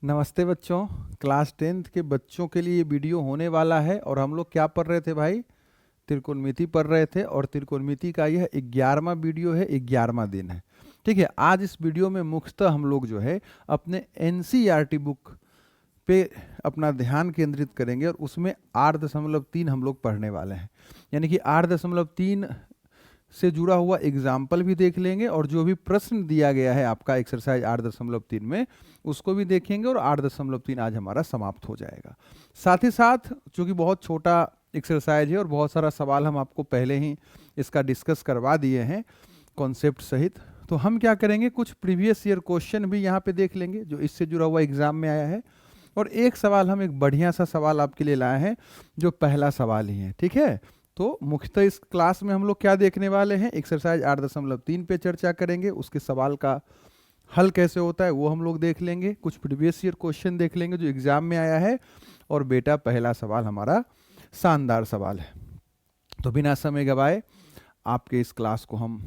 नमस्ते बच्चों। Class 10th के बच्चों के लिए ये वीडियो होने वाला है और हम लोग क्या पढ़ रहे थे भाई? त्रिकोणमिति पढ़ रहे थे और त्रिकोणमिति का यह 11वां वीडियो है, 11वां दिन है। ठीक है, आज इस वीडियो में मुख्यतः हम लोग जो है अपने एनसीईआरटी बुक पे अपना ध्यान केंद्रित करेंगे और उसमें 8.3 हम लोग पढ़ने वाले हैं। यानी कि 8.3 से जुड़ा हुआ एग्जाम्पल भी देख लेंगे और जो भी प्रश्न दिया गया है आपका एक्सरसाइज 8.3 में उसको भी देखेंगे और 8.3 आज हमारा समाप्त हो जाएगा। साथ ही साथ चूंकि बहुत छोटा एक्सरसाइज है और बहुत सारा सवाल हम आपको पहले ही इसका डिस्कस करवा दिए हैं कॉन्सेप्ट सहित, तो हम क्या करेंगे, कुछ प्रीवियस ईयर क्वेश्चन भी यहाँ पे देख लेंगे जो इससे जुड़ा हुआ एग्जाम में आया है। और एक सवाल हम एक बढ़िया सा सवाल आपके लिए लाए हैं जो पहला सवाल ही है। ठीक है, तो मुख्यतः इस क्लास में हम लोग क्या देखने वाले हैं, एक्सरसाइज 8.3 पे चर्चा करेंगे, उसके सवाल का हल कैसे होता है वो हम लोग देख लेंगे, कुछ प्रीवियस ईयर क्वेश्चन देख लेंगे जो एग्जाम में आया है। और बेटा पहला सवाल हमारा शानदार सवाल है। तो बिना समय गवाए आपके इस क्लास को हम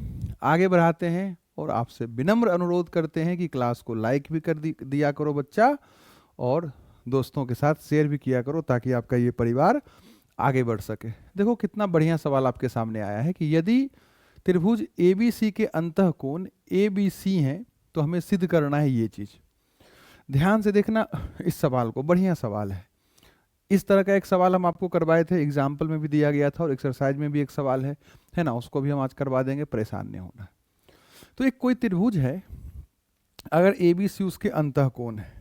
आगे बढ़ाते हैं और आपसे विनम्र अनुरोध करते हैं कि क्लास को लाइक भी कर दिया करो बच्चा, और दोस्तों के साथ शेयर भी किया करो ताकि आपका ये परिवार आगे बढ़ सके। देखो कितना बढ़िया सवाल आपके सामने आया है कि यदि त्रिभुज ABC के अंतःकोण ABC हैं तो हमें सिद्ध करना है ये चीज। ध्यान से देखना इस सवाल को, बढ़िया सवाल है। इस तरह का एक सवाल हम आपको करवाए थे, एग्जाम्पल में भी दिया गया था और एक्सरसाइज में भी एक सवाल है ना, उसको भी हम आज करवा देंगे, परेशान नहीं होना। तो एक कोई त्रिभुज है, अगर ABC उसके अंतःकोण है,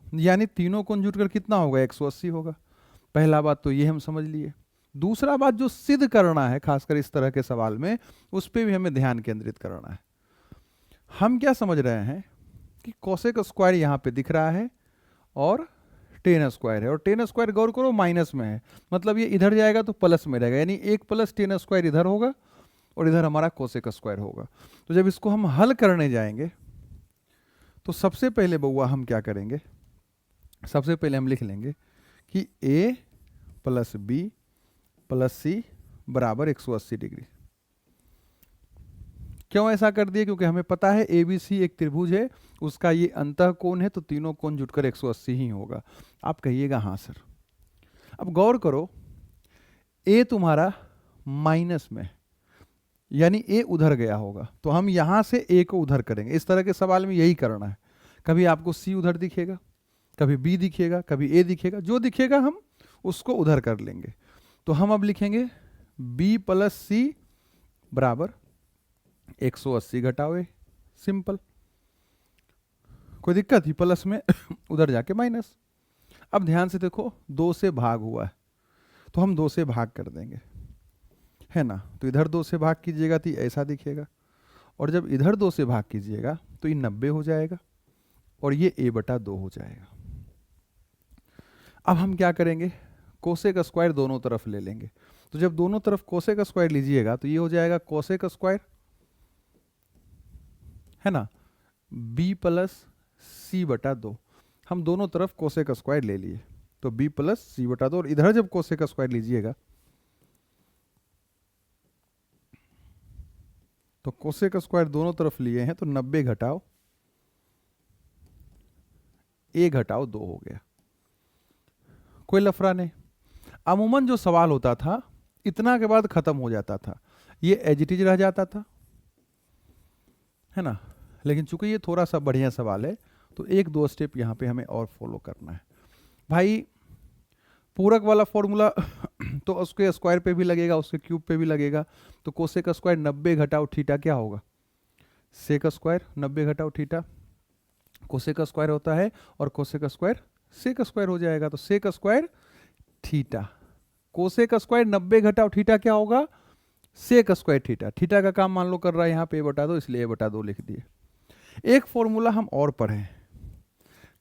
यानी तीनों कोण जुटकर कितना होगा, 180 होगा। पहला बात तो ये हम समझ लिए। दूसरा बात जो सिद्ध करना है खासकर इस तरह के सवाल में, उस पर भी हमें ध्यान केंद्रित करना है। हम क्या समझ रहे हैं कि कोसेक स्क्वायर यहाँ पे दिख रहा है और टेन स्क्वायर है, और टेन स्क्वायर गौर करो माइनस में है, मतलब ये इधर जाएगा तो प्लस में रहेगा, यानी 1 + टेन स्क्वायर इधर होगा और इधर हमारा कोसेक स्क्वायर होगा। तो जब इसको हम हल करने जाएंगे तो सबसे पहले बउआ हम क्या करेंगे, सबसे पहले हम लिख लेंगे कि A + B + C = 180 डिग्री। क्यों ऐसा कर दिए, क्योंकि हमें पता है ABC एक त्रिभुज है, उसका ये अंतःकोण है, तो तीनों कोण जुटकर 180 ही होगा। आप कहिएगा हाँ सर। अब गौर करो, A तुम्हारा माइनस में, यानी A उधर गया होगा, तो हम यहां से A को उधर करेंगे। इस तरह के सवाल में यही करना है, कभी आपको C उधर दिखेगा, कभी B दिखेगा, कभी A दिखेगा, जो दिखेगा हम उसको उधर कर लेंगे। तो हम अब लिखेंगे B + C = 180 घटाओ A, सिंपल, कोई दिक्कत ही, प्लस में उधर जाके माइनस। अब ध्यान से देखो, 2 से भाग हुआ है तो हम 2 से भाग कर देंगे, है ना। तो इधर 2 से भाग कीजिएगा तो ऐसा दिखेगा, और जब इधर 2 से भाग कीजिएगा तो ये 90 हो जाएगा और ये A/2 हो जाएगा। अब हम क्या करेंगे, कोसेक स्क्वायर दोनों तरफ ले लेंगे। तो जब दोनों तरफ कोसेक स्क्वायर लीजिएगा तो ये हो जाएगा कोसेक स्क्वायर, है ना, B + C/2। हम दोनों तरफ कोसेक स्क्वायर ले लिए तो B + C/2, और इधर जब कोसेक स्क्वायर लीजिएगा तो कोसेक स्क्वायर दोनों तरफ लिए हैं तो 90 घटाओ A घटाओ 2 हो गया, कोई लफड़ा नहीं। अमूमन जो सवाल होता था इतना के बाद खत्म हो जाता था, ये एज इट इज रह जाता था, है ना। लेकिन चूंकि ये थोड़ा सा बढ़िया सवाल है तो 1-2 स्टेप यहाँ पे हमें और फॉलो करना है भाई। पूरक वाला फॉर्मूला तो उसके स्क्वायर पे भी लगेगा, उसके क्यूब पे भी लगेगा। तो कोसेक स्क्वायर 90 घटाओ थीटा क्या होगा, सेक स्क्वायर 90 घटाओ थीटा, कोसेक स्क्वायर होता है और कोसेक स्क्वायर सेक स्क्वायर हो जाएगा, तो sec square theta. Cosec square 90 घटाओ थीटा क्या होगा, सेक स्क्वायर थीटा। थीटा का काम मान लो कर रहा है यहाँ पे A/2, इसलिए A/2 लिख दिए। एक फॉर्मूला हम और पढ़े हैं,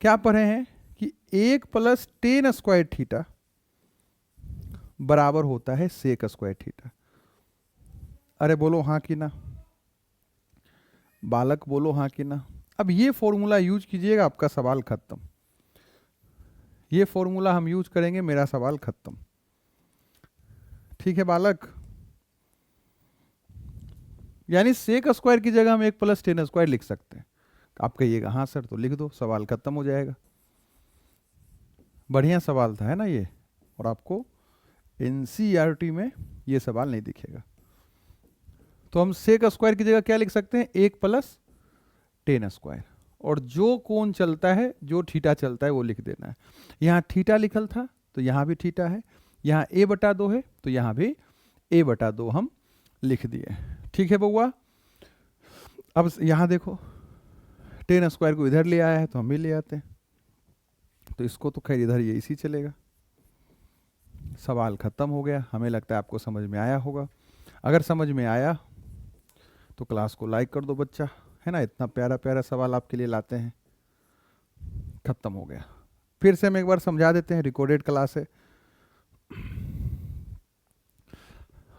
क्या पढ़े हैं कि 1 + टेन स्क्वायर थीटा बराबर होता है सेक स्क्वायर थीटा। अरे बोलो हाँ कि ना, बालक बोलो हाँ कि ना। अब ये फॉर्मूला यूज कीजिएगा, आपका सवाल खत्म। ये फॉर्मूला हम यूज करेंगे, मेरा सवाल खत्म। ठीक है बालक, यानी सेक स्क्वायर की जगह हम 1 + टेन स्क्वायर लिख सकते हैं, आप कहिएगा हाँ सर, तो लिख दो, सवाल खत्म हो जाएगा। बढ़िया सवाल था, है ना ये, और आपको एनसीईआरटी में ये सवाल नहीं दिखेगा। तो हम सेक स्क्वायर की जगह क्या लिख सकते हैं, 1 + tan स्क्वायर, और जो कोण चलता है, जो थीटा चलता है वो लिख देना है। यहाँ थीटा लिखल था तो यहाँ भी थीटा है, यहाँ a/2 है तो यहाँ भी a/2 हम लिख दिए। ठीक है बउआ। अब यहाँ देखो, tan स्क्वायर को इधर ले आया है तो हम भी ले आते हैं, तो इसको तो खैर इधर ये इसी चलेगा। सवाल खत्म हो गया। हमें लगता है आपको समझ में आया होगा। अगर समझ में आया तो क्लास को लाइक कर दो बच्चा, है ना, इतना प्यारा प्यारा सवाल आपके लिए लाते हैं। खत्म हो गया। फिर से हम एक बार समझा देते हैं, रिकॉर्डेड क्लास है।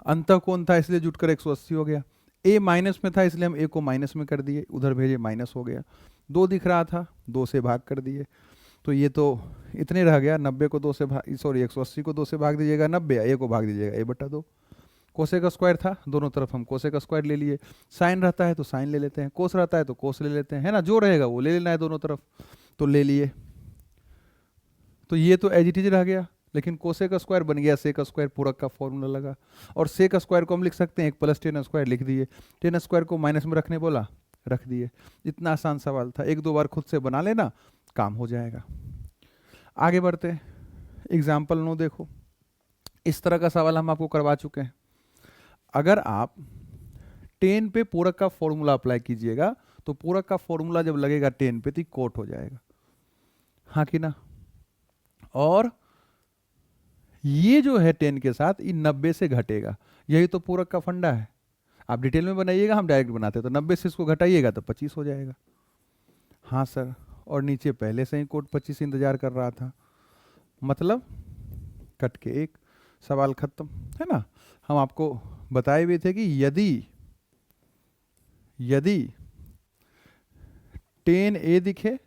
अंतःकोण था इसलिए जुटकर 180 हो गया। a माइनस में था इसलिए हम a को माइनस में कर दिए, उधर भेजे माइनस हो गया। 2 दिख रहा था, 2 से भाग कर दिए, तो ये तो इतने रह गया। 90 को 2 से भाग, सॉरी 180 को 2 से भाग दीजिएगा, 90 a को भाग दीजिएगा a/2। कोसेक स्क्वायर था, दोनों तरफ हम कोसेक स्क्वायर ले लिए। साइन रहता है तो साइन ले लेते हैं, कोस रहता है तो कोस ले लेते हैं, है ना, जो रहेगा वो ले लेना है दोनों तरफ, तो ले लिए। तो ये तो एज इट इज रह गया, लेकिन कोसेक स्क्वायर बन गया सेक स्क्वायर, पूरक का फॉर्मूला लगा। और सेक स्क्वायर को हम लिख सकते हैं 1 + tan स्क्वायर, लिख दिए। tan स्क्वायर को माइनस में रखने बोला, रख दिए। इतना आसान सवाल था, 1-2 बार खुद से बना लेना, काम हो जाएगा। आगे बढ़ते हैं। एग्जाम्पल 9 देखो, इस तरह का सवाल हम आपको करवा चुके हैं। अगर आप tan पे पूरक का फॉर्मूला अप्लाई कीजिएगा तो पूरक का फॉर्मूला जब लगेगा tan पे तो कोट हो जाएगा, हाँ कि ना। और ये जो है tan के साथ ये 90 से घटेगा, यही तो पूरक का फंडा है। आप डिटेल में बनाइएगा, हम डायरेक्ट बनाते हैं, तो 90 से इसको घटाइएगा तो 25 हो जाएगा। हाँ सर, और नीचे पहले से ही कोट 25 इंतजार कर रहा था, मतलब कट के 1, सवाल खत्म, है ना। हम आपको बताए भी थे कि यदि tan A दिखे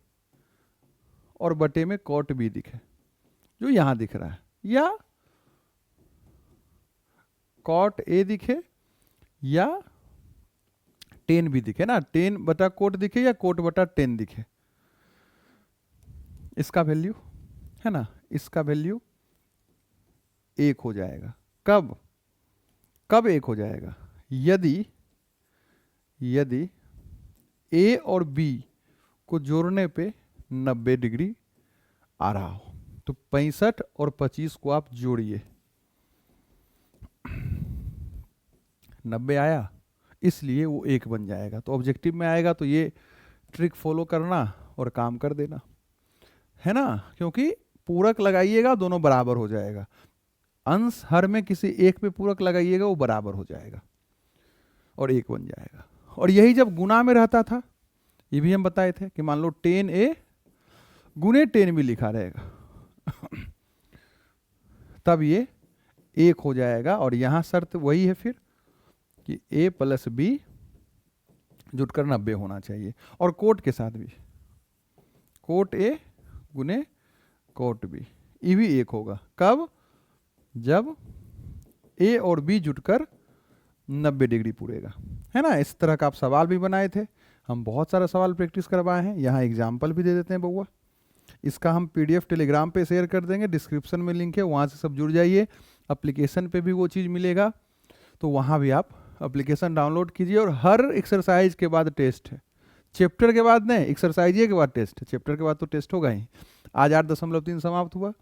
और बटे में cot B दिखे, जो यहां दिख रहा है, या cot A दिखे या tan B दिखे ना, tan बटा cot दिखे या cot बटा tan दिखे, इसका वैल्यू, है ना, इसका वैल्यू 1 हो जाएगा। कब 1 हो जाएगा, यदि A और B को जोड़ने पे 90 डिग्री आ रहा हो। तो 65 और 25 को आप जोड़िए, 90 आया, इसलिए वो 1 बन जाएगा। तो ऑब्जेक्टिव में आएगा तो ये ट्रिक फॉलो करना और काम कर देना, है ना, क्योंकि पूरक लगाइएगा दोनों बराबर हो जाएगा। अंश हर में किसी एक पे पूरक लगाइएगा वो बराबर हो जाएगा और 1 बन जाएगा। और यही जब गुना में रहता था, ये भी हम बताए थे कि मान लो tan A गुने tan B लिखा रहेगा तब ये 1 हो जाएगा। और यहां शर्त वही है फिर कि A + B जुटकर 90 होना चाहिए। और कोट के साथ भी, कोट A गुने कोट B, ये भी 1 होगा। कब, जब A और B जुटकर 90 डिग्री पूरेगा, है ना। इस तरह का आप सवाल भी बनाए थे, हम बहुत सारा सवाल प्रैक्टिस करवाए हैं। यहाँ एग्जाम्पल भी दे देते हैं बउआ। इसका हम PDF टेलीग्राम पे शेयर कर देंगे, डिस्क्रिप्शन में लिंक है, वहाँ से सब जुड़ जाइए। एप्लीकेशन पे भी वो चीज़ मिलेगा, तो वहाँ भी आप एप्लीकेशन डाउनलोड कीजिए। और हर एक्सरसाइज के बाद टेस्ट है, चैप्टर के बाद नहीं, एक्सरसाइज के बाद टेस्ट है। चैप्टर के बाद तो टेस्ट होगा ही। आज 8.3 समाप्त हुआ,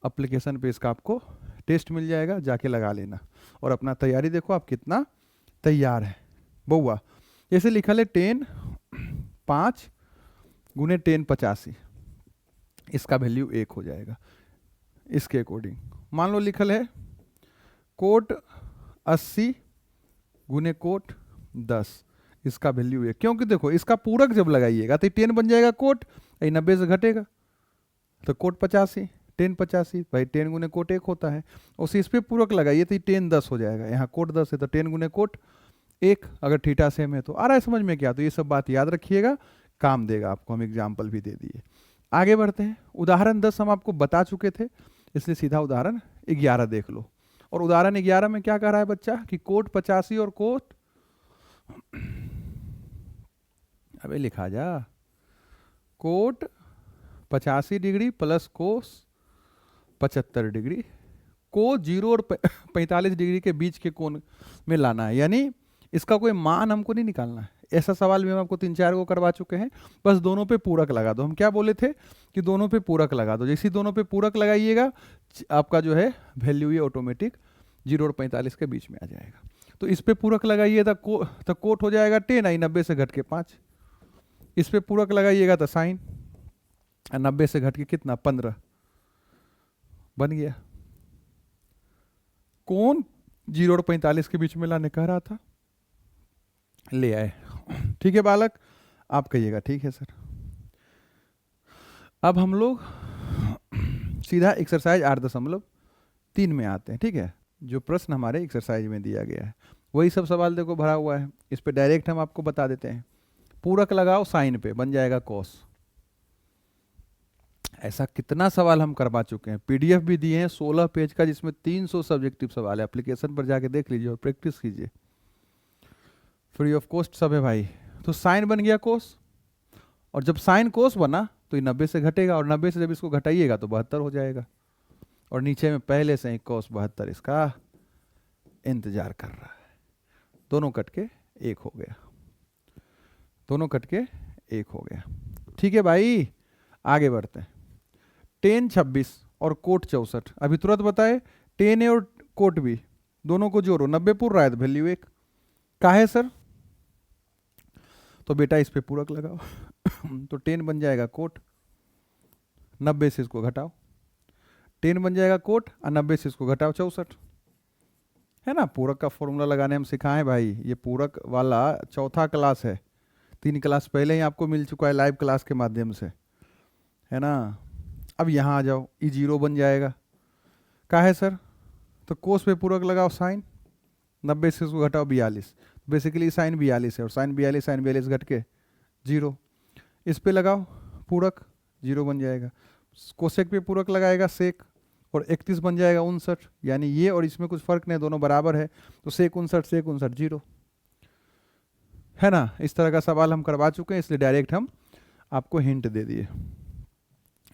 एप्लीकेशन पे इसका आपको टेस्ट मिल जाएगा, जाके लगा लेना। और अपना तैयारी देखो आप कितना तैयार है बउआ। जैसे लिखा है tan 5 गुने tan 85, इसका वैल्यू 1 हो जाएगा। इसके अकॉर्डिंग मान लो लिखल है कोट 80 गुने कोट 10, इसका वैल्यू 1, क्योंकि देखो इसका पूरक जब लगाइएगा तो tan बन जाएगा कोट, 90 से घटेगा तो कोट 85, tan 85 भाई, tan गुने कोट 1 होता है। उसे इस पर पूरक लगाइए तो tan 10 हो जाएगा। यहाँ कोट 10 है तो tan गुने कोट 1, अगर थीटा सेम है तो आ रहा है समझ में क्या। तो ये सब बात याद रखिएगा, काम देगा आपको। हम एग्जाम्पल भी दे दिए। आगे बढ़ते हैं। उदाहरण 10 हम आपको बता चुके थे, इसलिए सीधा उदाहरण 11 देख लो। और उदाहरण 11 में क्या कह रहा है बच्चा कि कोट 85 और कोट अबे लिखा जा, cot 85 degree plus cos 75 degree को 0 और 45 डिग्री के बीच के कोण में लाना है, यानी इसका कोई मान हमको नहीं निकालना है। ऐसा सवाल भी हम आपको 3-4 को करवा चुके हैं। बस दोनों पे पूरक लगा दो। हम क्या बोले थे कि दोनों पे पूरक लगा दो। जैसे दोनों पे पूरक लगाइएगा आपका जो है वैल्यू ये ऑटोमेटिक 0 और 45 के बीच में आ जाएगा। तो इस पे पूरक लगाइए तो कोट हो जाएगा 10 आई 90 से घट के 5। इस पे पूरक लगाइएगा तो साइन 90 से घट के कितना 15 बन गया। कौन 0 और 45 के बीच में लाने कह रहा था, ले आए। ठीक है बालक, आप कहिएगा ठीक है सर। अब हम लोग सीधा एक्सरसाइज 8.3 में आते हैं। ठीक है, जो प्रश्न हमारे एक्सरसाइज में दिया गया है वही सब सवाल देखो भरा हुआ है। इस पे डायरेक्ट हम आपको बता देते हैं। पूरक लगाओ साइन पे, बन जाएगा कॉस। ऐसा कितना सवाल हम करवा चुके हैं। पीडीएफ भी दिए हैं 16 पेज का, जिसमें 300 सब्जेक्टिव सवाल है। एप्लीकेशन पर जाके देख लीजिए और प्रैक्टिस कीजिए, फ्री ऑफ कॉस्ट सब है भाई। तो साइन बन गया कोस, और जब साइन कोस बना तो ये 90 से घटेगा, और 90 से जब इसको घटाइएगा तो 72 हो जाएगा। और नीचे में पहले से ही कोस 72 इसका इंतजार कर रहा है। दोनों कट के एक हो गया, दोनों कट के एक हो गया। ठीक है भाई, आगे बढ़ते हैं। 10 26 और कोट 64। अभी तुरंत बताए 10 और कोट भी दोनों को जोड़ो, 90 पूर रहा है तो वैल्यू 1 का है सर। तो बेटा इस पे पूरक लगाओ तो 10 बन जाएगा कोट, 90 से इसको घटाओ। 10 बन जाएगा कोट और 90 से इसको घटाओ 64, है ना। पूरक का फॉर्मूला लगाने हम सिखाएं भाई। ये पूरक वाला चौथा क्लास है, 3 क्लास पहले ही आपको मिल चुका है लाइव क्लास के माध्यम से, है ना। अब यहाँ आ जाओ, ई 0 बन जाएगा। का है सर, तो कोस पे पूरक लगाओ साइन, 90 से इसको घटाओ 42। बेसिकली साइन 42 है, और साइन 42 घट के 0। इस पे लगाओ पूरक, 0 बन जाएगा। कोसेक पे पूरक लगाएगा सेक, और 31 बन जाएगा 59। यानी ये और इसमें कुछ फर्क नहीं, दोनों बराबर है। तो सेक 59 0, है ना। इस तरह का सवाल हम करवा चुके हैं, इसलिए डायरेक्ट हम आपको हिंट दे दिए।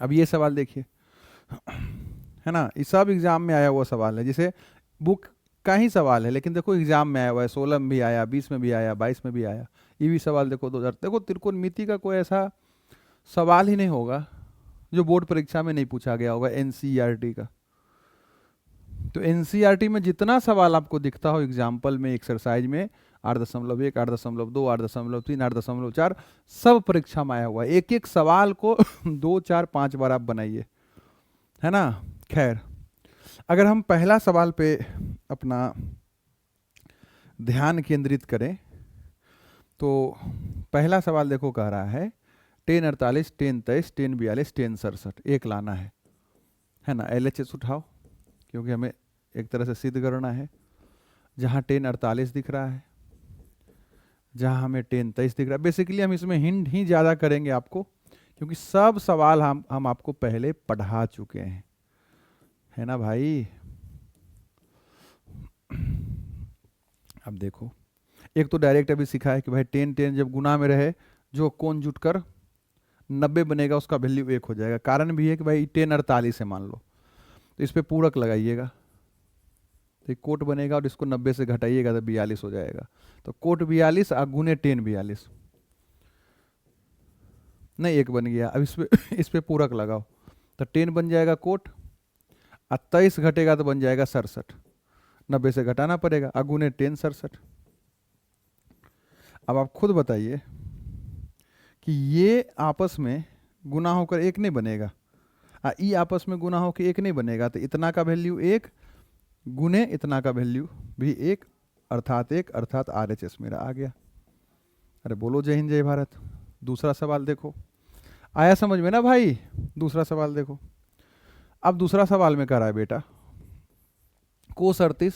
अब ये सवाल देखिए, है ना। इस सब एग्जाम में आया हुआ सवाल है, जिसे बुक का ही सवाल है, लेकिन देखो एग्जाम में आया हुआ है। 16 में भी आया, 20 में भी आया, 22 में भी आया। ये भी सवाल देखो 2000। देखो त्रिकोणमिति का कोई ऐसा सवाल ही नहीं होगा जो बोर्ड परीक्षा में नहीं पूछा गया होगा एनसीईआरटी का। तो एनसीईआरटी में जितना सवाल आपको दिखता हो एग्जाम्पल में, एक्सरसाइज में, 8.1, 8.2, 8.3, 8.4 सब परीक्षा में आया हुआ है। एक एक सवाल को 2, 4, 5 बार आप बनाइए, है ना। खैर, अगर हम पहला सवाल पे अपना ध्यान केंद्रित करें तो पहला सवाल देखो कह रहा है 10 48, 10 23, 10 42, 10 67 एक लाना है ना। LHS उठाओ, क्योंकि हमें एक तरह से सिद्ध करना है। जहाँ 10 48 दिख रहा है, जहाँ हमें 10 23 दिख रहा है। बेसिकली हम इसमें हिंट ही ज़्यादा करेंगे आपको, क्योंकि सब सवाल हम आपको पहले पढ़ा चुके हैं, है ना भाई। अब देखो, एक तो डायरेक्ट अभी सिखा है कि भाई 10 10 जब गुना में रहे, जो कोण जुटकर 90 बनेगा उसका वैल्यू 1 हो जाएगा। कारण भी है कि भाई 10 48 है मान लो, तो इस पे पूरक लगाइएगा तो एक कोट बनेगा, और इसको 90 से घटाइएगा तो 42 हो जाएगा। तो कोट 42 और गुने 10 42 नहीं 1 बन गया। अब इस पे पूरक लगाओ तो 10 बन जाएगा कोट, और 23 घटेगा तो बन जाएगा 67। 90 से घटाना पड़ेगा, अगुने 10 67। अब आप खुद बताइए कि ये आपस में गुना होकर 1 नहीं बनेगा, ई आपस में गुना होकर 1 नहीं बनेगा। तो इतना का वैल्यू 1 गुने इतना का वैल्यू भी 1, अर्थात 1, अर्थात RHS मेरा आ गया। अरे बोलो जय हिंद जय भारत। दूसरा सवाल देखो, आया समझ में ना भाई। दूसरा सवाल देखो, अब दूसरा सवाल में कह रहा है बेटा कोस 38,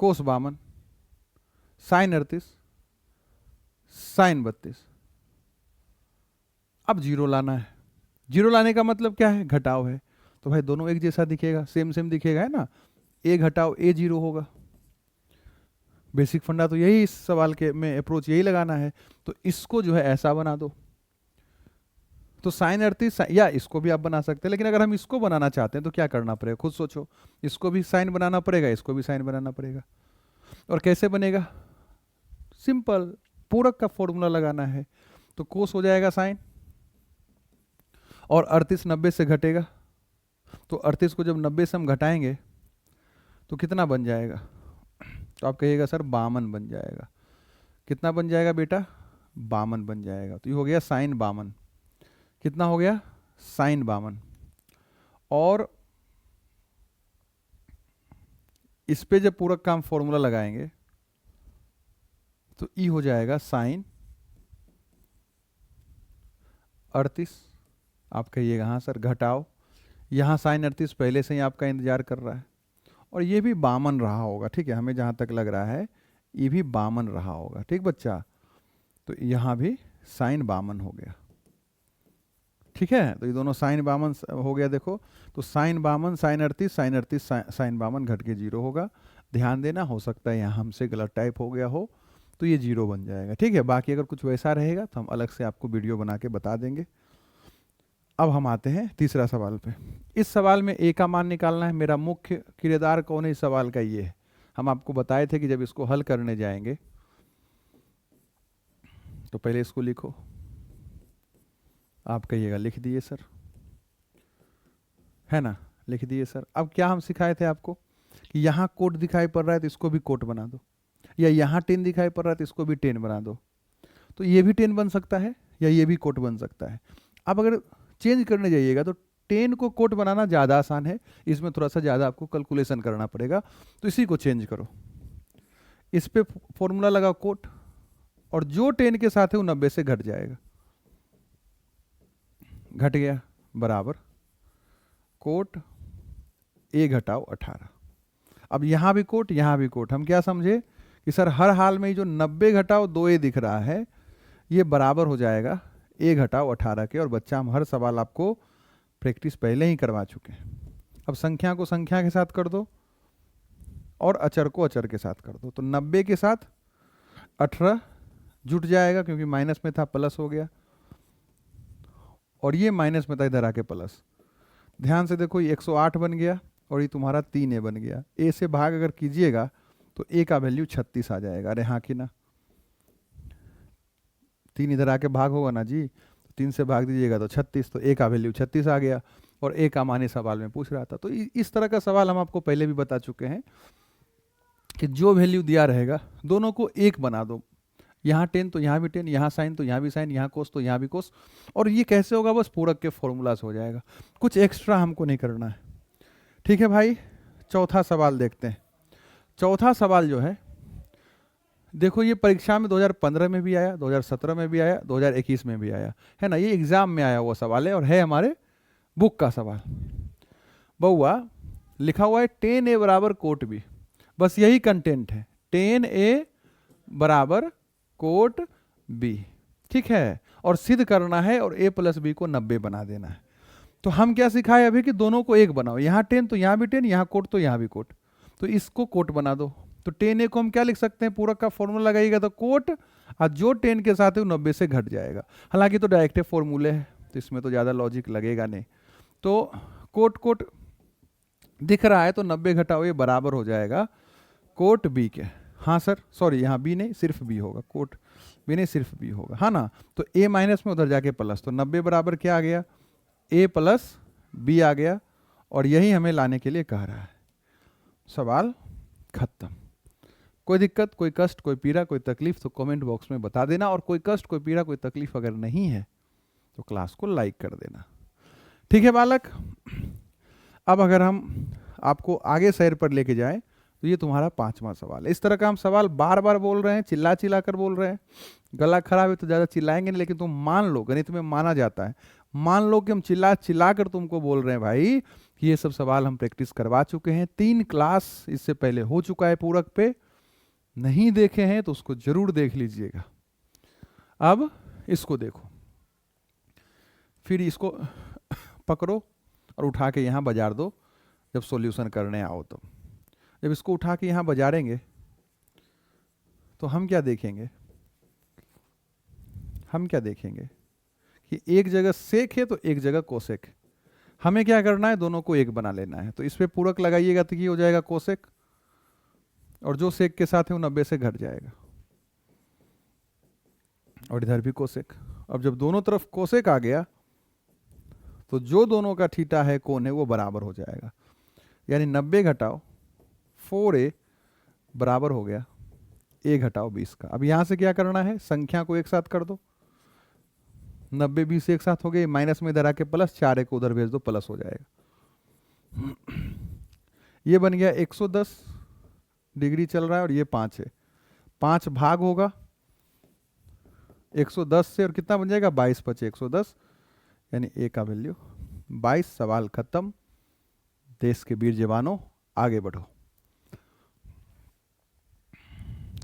कोस 52, साइन 38, साइन 32। अब 0 लाना है। 0 लाने का मतलब क्या है, घटाव है। तो भाई दोनों एक जैसा दिखेगा, सेम सेम दिखेगा, है ना। A घटाओ A 0 होगा, बेसिक फंडा तो यही, इस सवाल के में अप्रोच यही लगाना है। तो इसको जो है ऐसा बना दो, तो साइन 38, या इसको भी आप बना सकते हैं, लेकिन अगर हम इसको बनाना चाहते हैं तो क्या करना पड़ेगा, खुद सोचो। इसको भी साइन बनाना पड़ेगा, इसको भी साइन बनाना पड़ेगा। और कैसे बनेगा, सिंपल, पूरक का फॉर्मूला लगाना है। तो कोस हो जाएगा साइन, और 38 90 से घटेगा, तो 38 को जब 90 से हम घटाएंगे तो कितना बन जाएगा, तो आप कहिएगा सर 52 बन जाएगा। कितना बन जाएगा बेटा, 52 बन जाएगा। तो ये हो गया साइन 52। कितना हो गया, साइन 52। और इस पे जब पूरक का हम फॉर्मूला लगाएंगे तो ई हो जाएगा साइन 38। आप कहिएगा हाँ सर, घटाओ, यहाँ साइन 38 पहले से ही आपका इंतजार कर रहा है, और ये भी 52 रहा होगा, ठीक है, हमें जहाँ तक लग रहा है ये भी 52 रहा होगा, ठीक बच्चा। तो यहाँ भी साइन 52 हो गया, ठीक है। तो ये दोनों साइन 52 हो गया, देखो। तो साइन 52 साइन 38, साइन 38 साइन 52 घट के 0 होगा। ध्यान देना, हो सकता है यहाँ हमसे गलत टाइप हो गया हो, तो ये 0 बन जाएगा, ठीक है। बाकी अगर कुछ वैसा रहेगा तो हम अलग से आपको वीडियो बना के बता देंगे। अब हम आते हैं तीसरा सवाल पे। इस सवाल में ए का मान निकालना है। मेरा मुख्य किरदार कौन है इस सवाल का, ये है। हम आपको बताए थे कि जब इसको हल करने जाएंगे तो पहले इसको लिखो। आप कहिएगा लिख दिए सर, है ना, लिख दिए सर। अब क्या हम सिखाए थे आपको कि यहाँ कोट दिखाई पड़ रहा है तो इसको भी कोट बना दो, या यहाँ 10 दिखाई पड़ रहा है तो इसको भी 10 बना दो। तो ये भी 10 बन सकता है या ये भी कोट बन सकता है। अब अगर चेंज करने जाइएगा तो 10 को कोट बनाना ज़्यादा आसान है, इसमें थोड़ा सा ज़्यादा आपको कैलकुलेशन करना पड़ेगा। तो इसी को चेंज करो, इस पे फॉर्मूला लगाओ कोट, और जो 10 के साथ है वो 90 से घट जाएगा, घट गया, बराबर कोट ए घटाओ 18। अब यहाँ भी कोट, यहाँ भी कोट। हम क्या समझे कि सर हर हाल में जो 90 घटाओ 2a दिख रहा है ये बराबर हो जाएगा a घटाओ 18 के। और बच्चा, हम हर सवाल आपको प्रैक्टिस पहले ही करवा चुके हैं। अब संख्या को संख्या के साथ कर दो और अचर को अचर के साथ कर दो। तो 90 के साथ 18 जुट जाएगा, क्योंकि माइनस में था प्लस हो गया, और ये माइनस में था इधर आके प्लस। ध्यान से देखो, ये 108 बन गया और ये तुम्हारा 3a बन गया। a से भाग अगर कीजिएगा तो a का वैल्यू 36 आ जाएगा। अरे हाँ कि ना, 3 इधर आके भाग होगा ना जी, तो 3 से भाग दीजिएगा तो 36, तो a का वैल्यू 36 आ गया। और a का मान इस सवाल में पूछ रहा था। तो इस तरह का सवाल हम आपको पहले भी बता चुके हैं कि जो वैल्यू दिया रहेगा दोनों को एक बना दो। यहाँ 10 तो यहाँ भी 10, यहाँ साइन तो यहाँ भी साइन, यहाँ कोस तो यहाँ भी कोस। और ये कैसे होगा, बस पूरक के फॉर्मूला से हो जाएगा, कुछ एक्स्ट्रा हमको नहीं करना है, ठीक है भाई। चौथा सवाल देखते हैं। चौथा सवाल जो है, देखो ये परीक्षा में 2015 में भी आया, 2017 में भी आया, 2021 में भी आया, है ना। ये एग्जाम में आया हुआ सवाल है और है हमारे बुक का सवाल। बउआ लिखा हुआ है 10a बराबर कोट b, बस यही कंटेंट है, 10a बराबर कोट b, ठीक है। और सिद्ध करना है और a प्लस b को 90 बना देना है। तो हम क्या सिखाए अभी कि दोनों को एक बनाओ, यहाँ 10 तो यहाँ भी 10, यहाँ कोट तो यहाँ भी कोट, तो इसको कोट बना दो। तो 10a को हम क्या लिख सकते हैं, पूरक का फॉर्मूला लगाइएगा तो कोट, और जो 10 के साथ है वो 90 से घट जाएगा। हालांकि तो डायरेक्ट फॉर्मूले है तो इसमें तो ज़्यादा लॉजिक लगेगा नहीं। तो कोट कोट दिख रहा है तो 90 घटाओ, ये बराबर हो जाएगा कोट बी के। हाँ सर, सॉरी यहाँ बी नहीं, सिर्फ बी होगा, कोट बी नहीं सिर्फ बी होगा, हाँ ना। तो ए माइनस में उधर जाके प्लस, तो 90 बराबर क्या आ गया, ए प्लस बी आ गया। और यही हमें लाने के लिए कह रहा है। सवाल खत्म। कोई दिक्कत, कोई कष्ट, कोई पीड़ा, कोई तकलीफ तो कमेंट बॉक्स में बता देना। और कोई कष्ट, कोई पीड़ा, कोई तकलीफ अगर नहीं है तो क्लास को लाइक कर देना, ठीक है बालक। अब अगर हम आपको आगे सैर पर लेके जाएं तो ये तुम्हारा 5वां सवाल है। इस तरह का हम सवाल बार बार बोल रहे हैं, चिल्ला चिल्ला कर बोल रहे हैं। गला खराब है तो ज़्यादा चिल्लाएंगे नहीं, लेकिन तुम मान लो, गणित में माना जाता है, मान लो कि हम चिल्ला चिल्ला कर तुमको बोल रहे हैं भाई कि ये सब सवाल हम प्रैक्टिस करवा चुके हैं। 3 क्लास इससे पहले हो चुका है पूरक पे, नहीं देखे हैं तो उसको जरूर देख लीजिएगा। अब इसको देखो, फिर इसको पकड़ो और उठा के यहाँ बाजार दो जब सॉल्यूशन करने आओ। तो जब इसको उठा के यहाँ बाजारेंगे तो हम क्या देखेंगे, हम क्या देखेंगे कि एक जगह सेक है तो एक जगह कोसेक है। हमें क्या करना है, दोनों को एक बना लेना है। तो इस पे पूरक लगाइएगा तो ये हो जाएगा कोसेक, और जो सेक के साथ है वो 90 से घट जाएगा, और इधर भी कोसेक। अब जब दोनों तरफ कोसेक आ गया तो जो दोनों का थीटा है कोण है वो बराबर हो जाएगा, यानी 90 घटाओ 4a बराबर हो गया a घटाओ 20 का। अब यहां से क्या करना है, संख्या को एक साथ कर दो, 90 20 एक साथ हो गए, माइनस में इधर आके प्लस, 4a को उधर भेज दो, प्लस हो जाएगा। ये बन गया 110 डिग्री चल रहा है और ये 5 है, 5 भाग होगा 110 से, और कितना बन जाएगा 22 बचे 110, यानी a का वैल्यू 22। सवाल खत्म। देश के वीर जवानों आगे बढ़ो।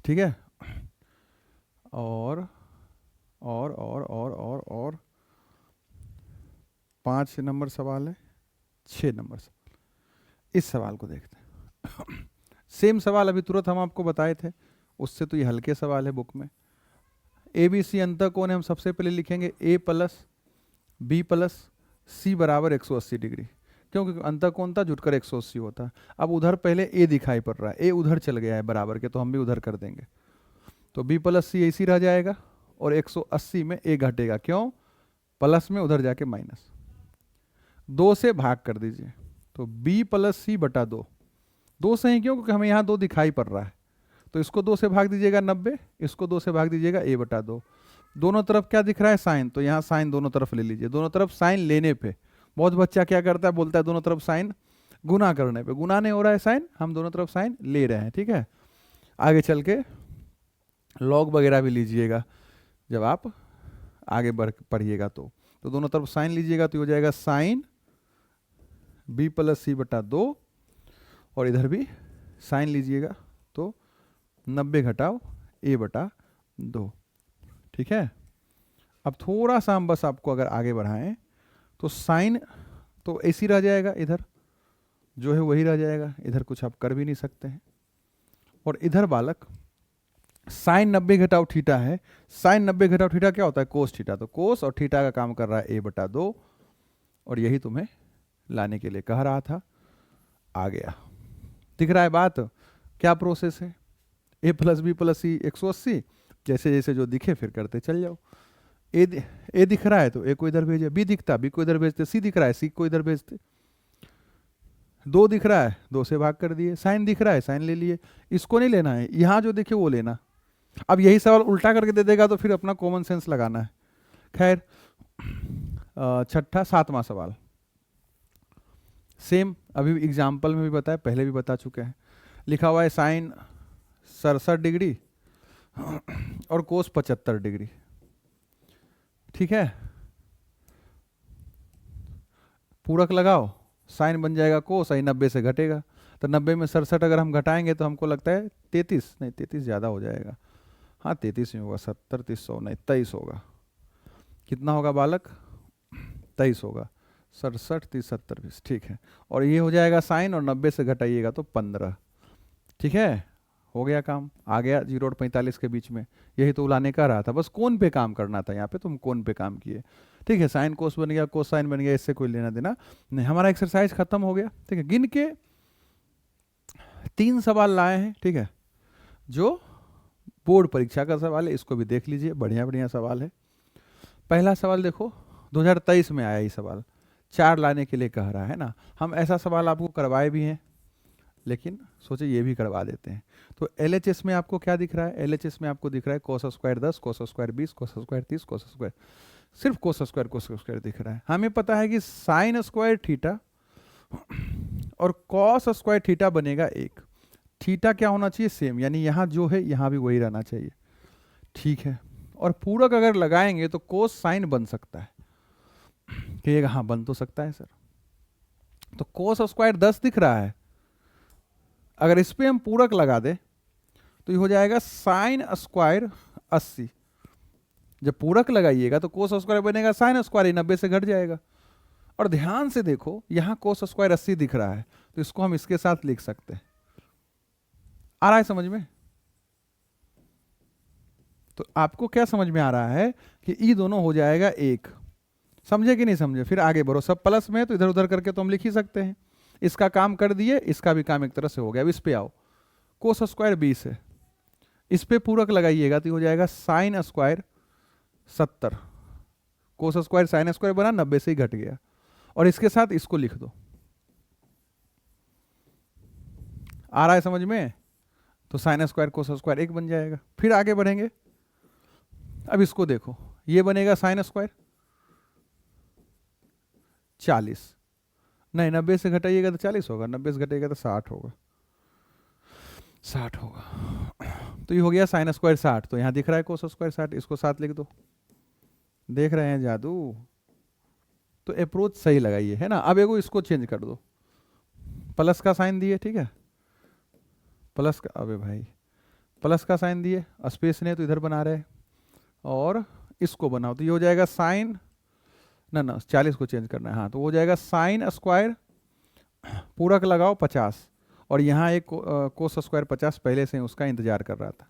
ठीक है, और 5 नंबर सवाल है, 6 नंबर सवाल। इस सवाल को देखते हैं। सेम सवाल अभी तुरंत हम आपको बताए थे, उससे तो ये हल्के सवाल है बुक में। ABC अंतःकोण है, हम सबसे पहले लिखेंगे A plus B plus C बराबर 180 डिग्री, क्योंकि अंतःकोण था जुटकर 180 होता है। अब उधर पहले A दिखाई पड़ रहा है, A उधर चल गया है बराबर के, तो हम भी उधर कर देंगे, तो B प्लस C ऐसी रह जाएगा, और 180 में A घटेगा, क्यों, प्लस में उधर जाके माइनस, 2 से भाग कर दीजिए, तो B प्लस C बटा 2, 2 से ही क्यों, क्योंकि हमें यहाँ 2 दिखाई पड़ रहा है, तो इसको 2 से भाग दीजिएगा 90, इसको 2 से भाग दीजिएगा A बटा 2। दोनों तरफ क्या दिख रहा है, साइन, तो यहाँ साइन दोनों तरफ ले लीजिए। दोनों तरफ साइन लेने पे बहुत बच्चा क्या करता है, बोलता है दोनों तरफ साइन गुना करने पे, गुना नहीं हो रहा है साइन, हम दोनों तरफ साइन ले रहे हैं। ठीक है, आगे चल के लॉग वगैरह भी लीजिएगा जब आप आगे बढ़ पढ़िएगा, तो दोनों तरफ साइन लीजिएगा, तो हो जाएगा साइन B प्लस C बटा 2, और इधर भी साइन लीजिएगा, तो 90 घटाओ A बटा 2। ठीक है, अब थोड़ा सा हम बस आपको अगर आगे बढ़ाएं, तो साइन तो ऐसी रह जाएगा, इधर जो है वही रह जाएगा, इधर कुछ आप कर भी नहीं सकते हैं। और इधर बालक साइन 90 घटाओ थीटा है, साइन 90 घटाओ थीटा क्या होता है, कोस थीटा, तो कोस और थीटा का काम कर रहा है A बटा 2, और यही तुम्हें लाने के लिए कह रहा था। आ गया, दिख रहा है बात, क्या प्रोसेस है, A plus B plus C 180, जैसे जैसे जो दिखे फिर करते चल जाओ। ए दिख रहा है तो A को इधर भेजे, B दिखता B को इधर भेजते, C दिख रहा है C को इधर भेजते, 2 दिख रहा है 2 से भाग कर दिए, साइन दिख रहा है साइन ले लिए, इसको नहीं लेना है, यहाँ जो देखे वो लेना। अब यही सवाल उल्टा करके दे देगा तो फिर अपना कॉमन सेंस लगाना है। खैर, छठा 7वां सवाल सेम, अभी एग्जाम्पल में भी बताया, पहले भी बता चुके हैं। लिखा हुआ है साइन 67 डिग्री और कोस 75 डिग्री। ठीक है, पूरक लगाओ, साइन बन जाएगा कोस, आई 90 से घटेगा, तो 90 में 67 अगर हम घटाएंगे तो हमको लगता है 33, नहीं 33 ज़्यादा हो जाएगा, हाँ 33 में होगा, 70 300 नहीं 23 होगा, कितना होगा बालक, 23 होगा, 67 30 70 20, ठीक है। और ये हो जाएगा साइन, और 90 से घटाइएगा तो 15। ठीक है, हो गया काम, आ गया 0 और 45 के बीच में, यही तो लाने का रहा था, बस कोण पे काम करना था, यहाँ पे तुम कोण पे काम किए। ठीक है, साइन कोस बन गया, कोस साइन बन गया, इससे कोई लेना देना नहीं, हमारा एक्सरसाइज खत्म हो गया। ठीक है, गिन के 3 सवाल लाए हैं, ठीक है, जो बोर्ड परीक्षा का सवाल है, इसको भी देख लीजिए, बढ़िया बढ़िया सवाल है। पहला सवाल देखो, 2023 में आया ये सवाल, 4 लाने के लिए कह रहा है ना, हम ऐसा सवाल आपको करवाए भी हैं, लेकिन सोचे ये भी करवा देते हैं। तो LHS में आपको क्या दिख रहा है, LHS में आपको दिख रहा है cos square 10, cos square 20, cos square 30, cos square, सिर्फ कोस स्क्वायर दिख रहा है। हमें पता है कि साइन स्क्वायर थीटा और कॉस स्क्वायर थीटा बनेगा 1, थीटा क्या होना चाहिए सेम, यानी यहाँ जो है यहाँ भी वही रहना चाहिए। ठीक है, और पूरक अगर लगाएंगे तो कोस साइन बन सकता है, कहिएगा हाँ बन तो सकता है सर। तो कोस स्क्वायर 10 दिख रहा है, अगर इस पे हम पूरक लगा दे तो ये हो जाएगा साइन स्क्वायर 80, जब पूरक लगाइएगा तो कोस स्क्वायर बनेगा साइन स्क्वायर, 90 से घट जाएगा। और ध्यान से देखो, यहां कोस स्क्वायर 80 दिख रहा है, तो इसको हम इसके साथ लिख सकते हैं। आ रहा है समझ में, तो आपको क्या समझ में आ रहा है कि ई दोनों हो जाएगा एक। समझे कि नहीं समझे? फिर आगे बढ़ो। सब प्लस में है तो इधर उधर करके तो हम लिख ही सकते हैं। इसका काम कर दिए, इसका भी काम एक तरह से हो गया। अब इस पे आओ, कोस स्क्वायर 20 है, इस पे पूरक लगाइएगा तो हो जाएगा sine square 70। Cos square sine square बना, 90 से ही घट गया। और इसके साथ इसको लिख दो। आ रहा है समझ में? तो साइन स्क्वायर कोस स्क्वायर 1 बन जाएगा। फिर आगे बढ़ेंगे। अब इसको देखो, ये बनेगा साइन स्क्वायर 40, नहीं 90 से घटाइएगा तो 40 होगा, 90 से घटाइएगा तो 60 होगा, 60 होगा। तो ये हो गया साइन स्क्वायर 60। तो यहाँ दिख रहा है कोस स्क्वायर 60, इसको 7 लिख दो। देख रहे हैं जादू? तो अप्रोच सही लगाइए, है ना। अब एगो इसको चेंज कर दो, प्लस का साइन दिए, ठीक है, प्लस का, अबे भाई प्लस का साइन दिए, स्पेस ने तो इधर बना रहे, और इसको बनाओ तो ये हो जाएगा साइन, ना 40 को चेंज करना है, हाँ, तो हो जाएगा साइन स्क्वायर, पूरक लगाओ 50, और यहाँ एक कोस स्क्वायर 50 पहले से उसका इंतजार कर रहा था।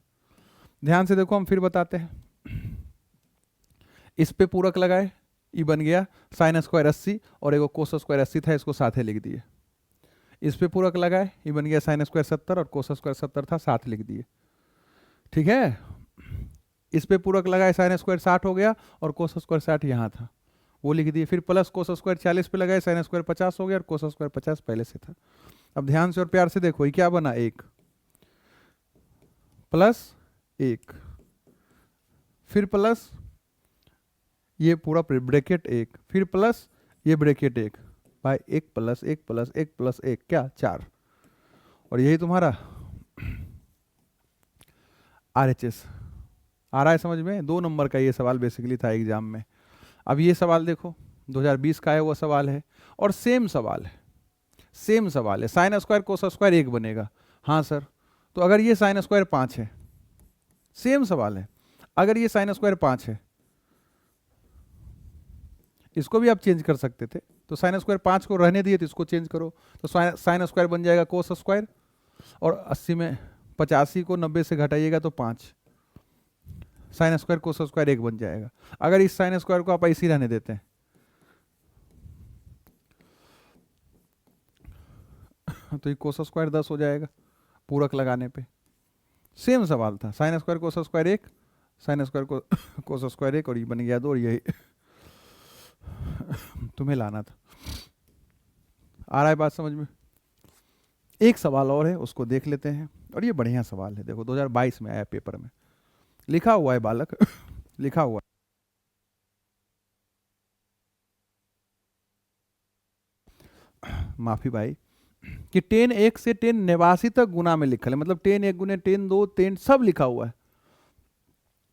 ध्यान से देखो, हम फिर बताते हैं। इस पे पूरक लगाए, ई बन गया साइन स्क्वायर 80, और एगो कोस स्क्वायर 80 था, इसको साथ ही लिख दिए। इस पे पूरक लगाए, ये बन गया साइन स्क्वायर 70, और कोस स्क्वायर 70 था, साथ लिख दिए, ठीक है। इस पे पूरक लगाए, साइन स्क्वायर 60 हो गया, और कोस स्क्वायर 60 यहाँ था, वो लिख दिए। फिर प्लस कोस स्क्वायर 40 पे लगाए, साइन स्क्वायर 50 हो गया, और कोस स्क्वायर 50 पहले से था। अब ध्यान से और प्यार से देखो, ये क्या बना, 1 प्लस 1, फिर प्लस ये पूरा ब्रैकेट 1, फिर प्लस ये ब्रैकेट 1, भाई 1 प्लस 1 प्लस 1 प्लस 1 क्या 4, और यही तुम्हारा RHS। आ रहा है समझ में? 2 नंबर का ये सवाल बेसिकली था एग्जाम में। अब ये सवाल देखो, 2020 का है वो सवाल है, और सेम सवाल है, सेम सवाल है। साइन स्क्वायर कोस स्क्वायर 1 बनेगा, हाँ सर। तो अगर ये साइन स्क्वायर 5 है, सेम सवाल है, अगर ये साइन स्क्वायर 5 है, इसको भी आप चेंज कर सकते थे, तो साइन स्क्वायर 5 को रहने दिए तो इसको चेंज करो, तो साइन स्क्वायर बन जाएगा कोस स्क्वायर, और 80 में 85 को 90 से घटाइएगा तो 5, साइन स्क्वायर कोस स्क्वायर 1 बन जाएगा। अगर इस साइन स्क्वायर को आप ऐसे ही रहने देते हैं तो ये कोस स्क्वायर 10 हो जाएगा पूरक लगाने पे। सेम सवाल था, sine square cos square 1, sine square को कोस स्क्वायर 1, और ये बन गया 2, और यही तुम्हें लाना था। आ रहा है बात समझ में? एक सवाल और है, उसको देख लेते हैं, और ये बढ़िया सवाल है। देखो 2022 में आया पेपर में, लिखा हुआ है बालक लिखा हुआ माफी भाई, कि 10 1 से 10 89 तक गुना में लिखा है, मतलब 10 1 गुने 10 2 10 सब लिखा हुआ है।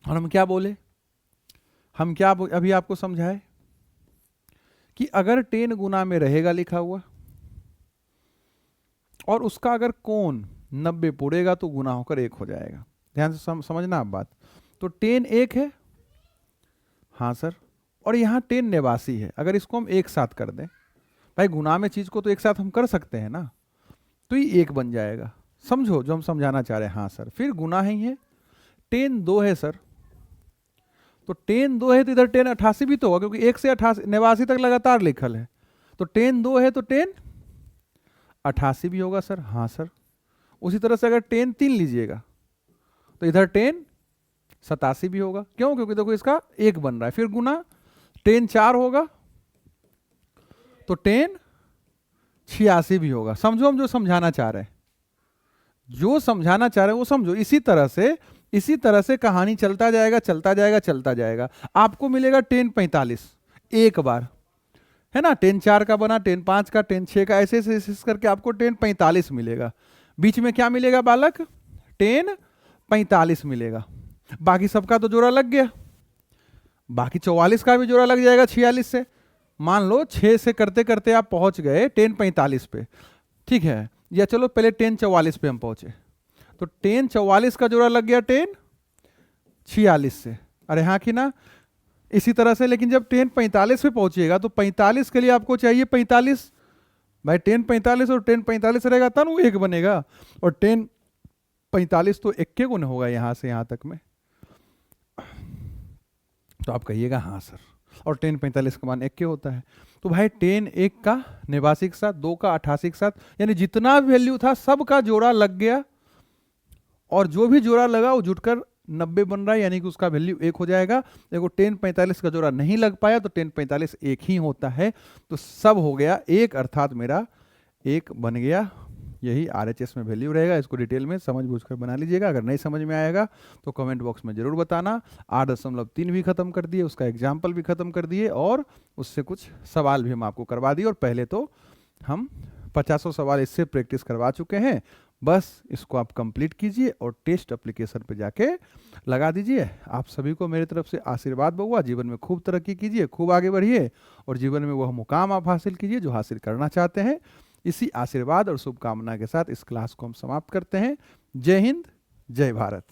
और हम क्या बोले, हम क्या अभी आपको समझाए कि अगर 10 गुना में रहेगा लिखा हुआ, और उसका अगर कोण 90 पुड़ेगा तो गुना होकर 1 हो जाएगा। ध्यान से समझना आप बात। तो 10 1 है, हाँ सर, और यहाँ 10 89 है। अगर इसको हम एक साथ कर दें, भाई गुना में चीज को तो एक साथ हम कर सकते हैं ना, तो ये 1 बन जाएगा। समझो जो हम समझाना चाह रहे हैं। हाँ सर, फिर गुना ही है, 10 2 है सर, तो 10 2 है तो इधर 10 88 भी तो होगा, क्योंकि 1 से 89 तक लगातार लिखल है, तो 10 2 है तो 10 88 भी होगा सर। हाँ सर, उसी तरह से अगर 10 3 लीजिएगा तो इधर 10 87 भी होगा। क्यों? क्योंकि देखो इसका 1 बन रहा है। फिर गुना 10 4 होगा तो 10 86 भी होगा। समझो हम जो समझाना चाह रहे हैं, जो समझाना चाह रहे हैं वो समझो। इसी तरह से कहानी चलता जाएगा चलता जाएगा चलता जाएगा। आपको मिलेगा 10 45 एक बार, है ना, 10 4 का बना, 10 5 का, 10 6 का, ऐसे ऐसे करके आपको 10 45 मिलेगा। बीच में क्या मिलेगा बालक? 10 45 मिलेगा। बाकी सबका तो जोड़ा लग गया, बाकी 44 का भी जोड़ा लग जाएगा 46 से। मान लो 6 से करते करते आप पहुंच गए 10 45 पे, ठीक है, या चलो पहले 10 44 पे हम पहुंचे, तो 10 44 का जोड़ा लग गया 10 46 से। अरे हाँ कि ना? इसी तरह से, लेकिन जब 10 45 पे पहुंचिएगा तो 45 के लिए आपको चाहिए 45, भाई 10 45 और 10 45 रहेगा तब वो 1 बनेगा, और 10 45 तो 1 के गुना होगा यहां से यहां तक में, तो आप कहिएगा हाँ सर। और 10 45 का मान 1 के होता है। तो भाई 10 1 का 89 के साथ, 2 का 88 के साथ, यानी जितना वैल्यू था सब का जोड़ा लग गया, और जो भी जोड़ा लगा वो जुटकर 90 बन रहा है, यानी कि उसका वैल्यू 1 हो जाएगा। देखो 10 45 का जोड़ा नहीं लग पाया तो 10 45 1 ही होता है, तो सब हो गया 1, अर्थात मेरा 1 बन गया। यही RHS में वैल्यू रहेगा। इसको डिटेल में समझ बूझ कर बना लीजिएगा। अगर नहीं समझ में आएगा तो कमेंट बॉक्स में जरूर बताना। 8.3 भी खत्म कर दिए, उसका एग्जाम्पल भी खत्म कर दिए, और उससे कुछ सवाल भी हम आपको करवा दिए, और पहले तो हम 50 सवाल इससे प्रैक्टिस करवा चुके हैं। बस इसको आप कंप्लीट कीजिए और टेस्ट एप्लीकेशन पे जाके लगा दीजिए। आप सभी को मेरी तरफ से आशीर्वाद बउआ। जीवन में खूब तरक्की कीजिए, खूब आगे बढ़िए, और जीवन में वह मुकाम आप हासिल कीजिए जो हासिल करना चाहते हैं। इसी आशीर्वाद और शुभकामना के साथ इस क्लास को हम समाप्त करते हैं। जय हिंद, जय भारत।